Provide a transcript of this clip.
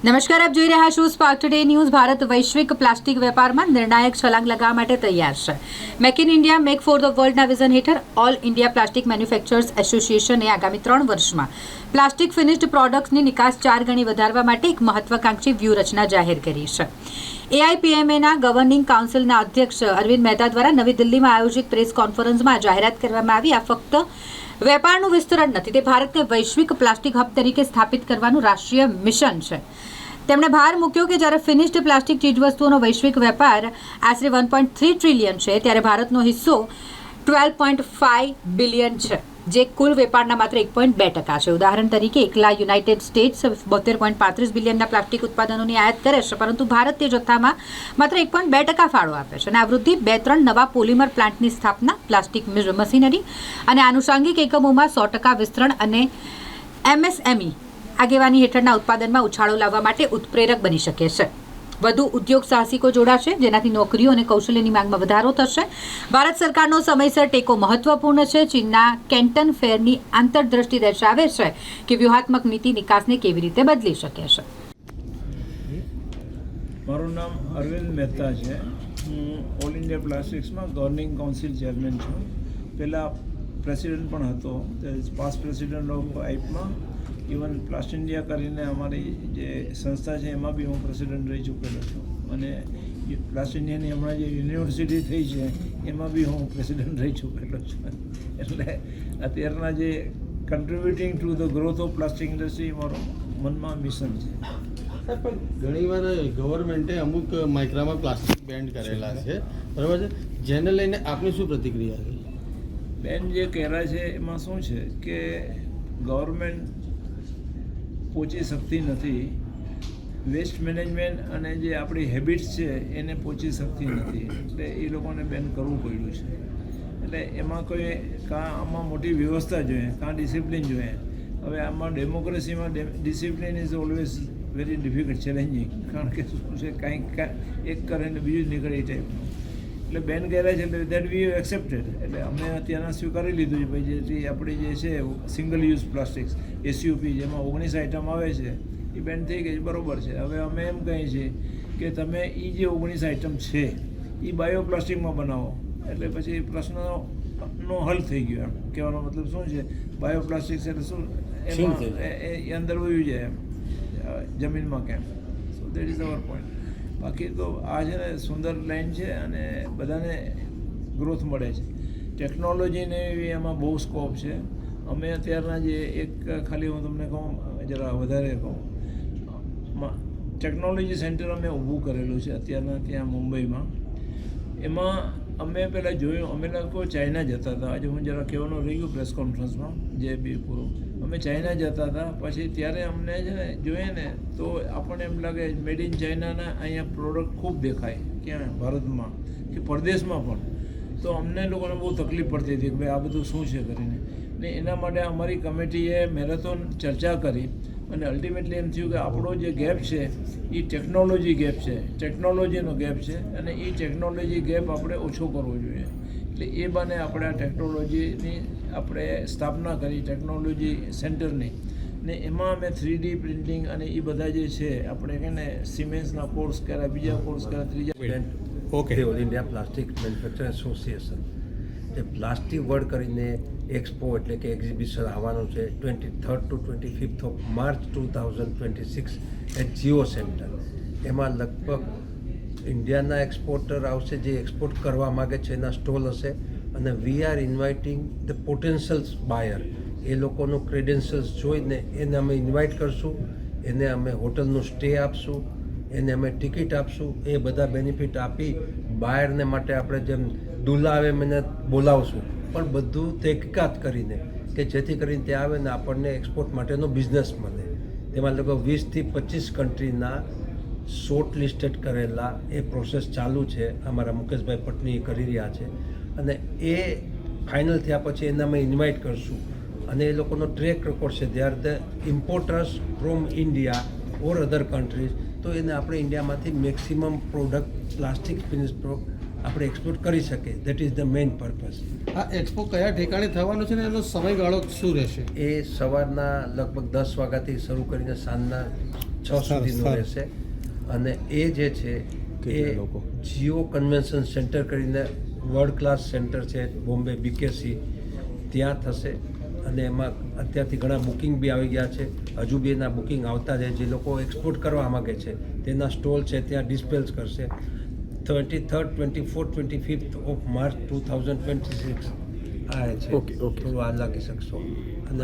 નમસ્કાર, આપ જોઈ રહ્યા છો સ્પાર્ક ટુડે ન્યૂઝ. ભારત વૈશ્વિક પ્લાસ્ટિક વેપારમાં નિર્ણાયક છલાંગ લગાવવા માટે તૈયાર છે. Make in India, make for the વર્લ્ડના વિઝન હેઠળ ઓલ ઇન્ડિયા પ્લાસ્ટિક મેન્યુફેક્ચર્સ એસોસિએશને આગામી 3 વર્ષમાં પ્લાસ્ટિક ફિનિશ્ડ પ્રોડક્ટ્સની નિકાસ 4 ગણી વધારવા માટે એક મહત્વાકાંક્ષી વ્યૂહરચના જાહેર કરી છે. AIPMAના ગવર્નિંગ કાઉન્સિલના અધ્યક્ષ અરવિંદ મહેતા દ્વારા નવી દિલ્હીમાં આયોજિત પ્રેસ કોન્ફરન્સમાં જાહેરાત કરવામાં આવી. આ ફક્ત વેપારનું વિસ્તરણ નથી, તે ભારતને વૈશ્વિક પ્લાસ્ટિક હબ તરીકે સ્થાપિત કરવાનું રાષ્ટ્રીય મિશન છે. તેમણે ભાર મૂક્યો કે જ્યારે ફિનિશ્ડ પ્લાસ્ટિક ચીજવસ્તુઓનો વૈશ્વિક વેપાર આશરે 1.3 ટ્રિલિયન છે, ત્યારે ભારતનો હિસ્સો 12.5 બિલિયન છે, જે કુલ વેપારના માત્ર 1.2% છે. ઉદાહરણ તરીકે, એકલા યુનાઇટેડ સ્ટેટ્સ 72.35 બિલિયનના પ્લાસ્ટિક ઉત્પાદનોની આયાત કરે છે, પરંતુ ભારત તે જથ્થામાં માત્ર 1.2% ફાળો આપે છે. અને આ વૃદ્ધિ 2-3 નવા પોલિમર પ્લાન્ટની સ્થાપના, પ્લાસ્ટિક મશીનરી અને આનુષાંગિક એકમોમાં 100% વિસ્તરણ અને MSME આગેવાની હેઠળના ઉત્પાદનમાં ઉછાળો લાવવા માટે ઉત્પ્રેરક બની શકે છે. વધુ ઉદ્યોગ સાહસિકો જોડાશે, જેનાથી નોકરીઓ અને કૌશલ્યની માંગમાં વધારો થશે. ભારત સરકારનો સમયસર ટેકો મહત્વપૂર્ણ છે. ચીનના કેન્ટન ફેરની આંતરદ્રષ્ટિ દર્શાવે છે કે વ્યૂહાત્મક નીતિ નિકાસને કેવી રીતે બદલી શકે છે. મારું નામ અરવિંદ મહેતા છે. હું ઓલ ઇન્ડિયા પ્લાસ્ટિક્સમાં ગવર્નિંગ કાઉન્સિલ ચેરમેન છું. પહેલાં પ્રેસિડેન્ટ પણ હતો, પાસ્ટ પ્રેસિડેન્ટ ઓફ આઈપમાં. ઇવન પ્લાસ્ટ ઇન્ડિયા કરીને અમારી જે સંસ્થા છે એમાં બી હું પ્રેસિડેન્ટ રહી ચૂકેલો છું. અને પ્લાસ્ટ ઇન્ડિયાની હમણાં જે યુનિવર્સિટી થઈ છે એમાં બી હું પ્રેસિડેન્ટ રહી ચૂકેલો છું. એટલે અત્યારના જે કન્ટ્રીબ્યુટિંગ to the growth of plastic industry મારો મનમાં મિશન છે. પણ ઘણીવાર ગવર્મેન્ટે અમુક માઇક્રામાં પ્લાસ્ટિક બેન કરેલા છે, બરાબર છે, જેને લઈને આપની શું પ્રતિક્રિયા છે? બેન જે કહેલા છે એમાં શું છે કે ગવર્મેન્ટ પહોંચી શકતી નથી, વેસ્ટ મેનેજમેન્ટ અને જે આપણી હેબિટ્સ છે એને પહોંચી શકતી નથી, એટલે એ લોકોને બેન કરવું પડ્યું છે. એટલે એમાં કોઈ કાં આમાં મોટી વ્યવસ્થા જોઈએ, કાં ડિસિપ્લિન જોઈએ. હવે આમાં ડેમોક્રેસીમાં discipline is always very difficult, challenging, કારણ કે શું છે કાંઈક એક કરે ને બીજું જ નીકળે એ ટાઈપનું. એટલે બેન કહેલા છે એટલે દેટ વી એક્સેપ્ટેડ. એટલે અમે અત્યારના સ્વીકારી લીધું છે ભાઈ, જે આપણી જે છે સિંગલ યુઝ પ્લાસ્ટિક્સ SUP જેમાં 19 આઇટમ આવે છે એ બેન થઈ ગઈ, બરાબર છે. હવે અમે એમ કહીએ છીએ કે તમે એ જે 19 આઇટમ છે એ બાયોપ્લાસ્ટિકમાં બનાવો, એટલે પછી પ્રશ્નનો હલ થઈ ગયો. એમ કહેવાનો મતલબ શું છે, બાયોપ્લાસ્ટિક્સ એટલે શું, એમાં એ અંદર વયું જાય એમ જમીનમાં કેમ. So that is our point. બાકી તો આ છે ને સુંદર લાઈન છે અને બધાને ગ્રોથ મળે છે. ટેકનોલોજીને એવી એમાં બહુ સ્કોપ છે. અમે અત્યારના જે એક ખાલી હું તમને કહું, જરા વધારે કહું, ટેકનોલોજી સેન્ટર અમે ઊભું કરેલું છે અત્યારના ત્યાં મુંબઈમાં. એમાં અમે પહેલાં જોયું, અમે લોકો ચાઇના જતા હતા. આજે હું જરા કહેવાનું રહી ગયું પ્રેસ કોન્ફરન્સમાં, જે બી પૂરું, અમે ચાઇના જતા હતા. પછી ત્યારે અમને છે ને જોઈએ ને તો આપણને એમ લાગે મેડ ઇન ચાઇનાના અહીંયા પ્રોડક્ટ ખૂબ દેખાય, ક્યાં ભારતમાં કે પરદેશમાં પણ. તો અમને લોકોને બહુ તકલીફ પડતી હતી કે ભાઈ આ બધું શું છે કરીને. ને એના માટે અમારી કમિટીએ મેરેથોન ચર્ચા કરી અને અલ્ટિમેટલી એમ થયું કે આપણો જે ગેપ છે એ ટેકનોલોજી ગેપ છે, ટેકનોલોજીનો ગેપ છે, અને એ ટેકનોલોજી ગેપ આપણે ઓછો કરવો જોઈએ. એટલે એ બાને આપણે આ ટેકનોલોજીની આપણે સ્થાપના કરી, ટેકનોલોજી સેન્ટરની. ને એમાં અમે 3D પ્રિન્ટિંગ અને એ બધા જે છે આપણે કહે ને સિમેન્સના કોર્સ કર્યા, બીજા કોર્સ કર્યા, ત્રીજા. Okay, all India plastic manufacturer association એ પ્લાસ્ટિક વર્લ્ડ કરીને એક્સપો એટલે કે એક્ઝિબિશન આવવાનું છે 23rd to 25th of March 2026 at Jio centre. એમાં લગભગ ઇન્ડિયાના એક્સપોર્ટર આવશે, જે એક્સપોર્ટ કરવા માગે છે એના સ્ટોલ હશે. અને we are inviting the potentials બાયર. એ લોકોનું ક્રેડેન્શિયલ્સ જોઈને એને અમે ઇન્વાઇટ કરશું, એને અમે હોટલનું સ્ટે આપશું, એને અમે ટિકિટ આપશું. એ બધા બેનિફિટ આપી બાયરને માટે આપણે જેમ દુલ્હા આવે એને બોલાવશું, પણ બધું તહેકીકાત કરીને કે જેથી કરીને ત્યાં આવે ને આપણને એક્સપોર્ટ માટેનો બિઝનેસ મળે. તેમાં લગભગ 20 થી 25 કન્ટ્રીના શોર્ટ લિસ્ટેડ કરેલા એ પ્રોસેસ ચાલુ છે. અમારા મુકેશભાઈ પટની કરી રહ્યા છે. અને એ ફાઇનલ થયા પછી એને અમે ઇન્વાઇટ કરશું. અને એ લોકોનો ટ્રેક રેકોર્ડ છે, they are the importers from India or other countries. તો એને આપણે ઇન્ડિયામાંથી મેક્સિમમ પ્રોડક્ટ પ્લાસ્ટિક ફિનિશ આપણે એક્સપોર્ટ કરી શકીએ. That is the main purpose. આ એક્સપો કયા ઠેકાણે થવાનું છે ને એનો સમયગાળો શું રહેશે? એ સવારના લગભગ 10 વાગ્યાથી શરૂ કરીને સાંજના 6 સુધીનો રહેશે. અને એ જે છે એ જીઓ કન્વેન્શન સેન્ટર કરીને વર્લ્ડ ક્લાસ સેન્ટર છે બોમ્બે BKC, ત્યાં થશે. અને એમાં અત્યારથી ઘણા બુકિંગ બી આવી ગયા છે. હજુ બી એના બુકિંગ આવતા જાય. જે લોકો એક્સપોર્ટ કરવા માગે છે તેના સ્ટોલ છે ત્યાં ડિસ્પેલ્સ કરશે. 23rd, 24th, 25th of March 2026 આ છે. થોડું આ લાગી શકશો. અને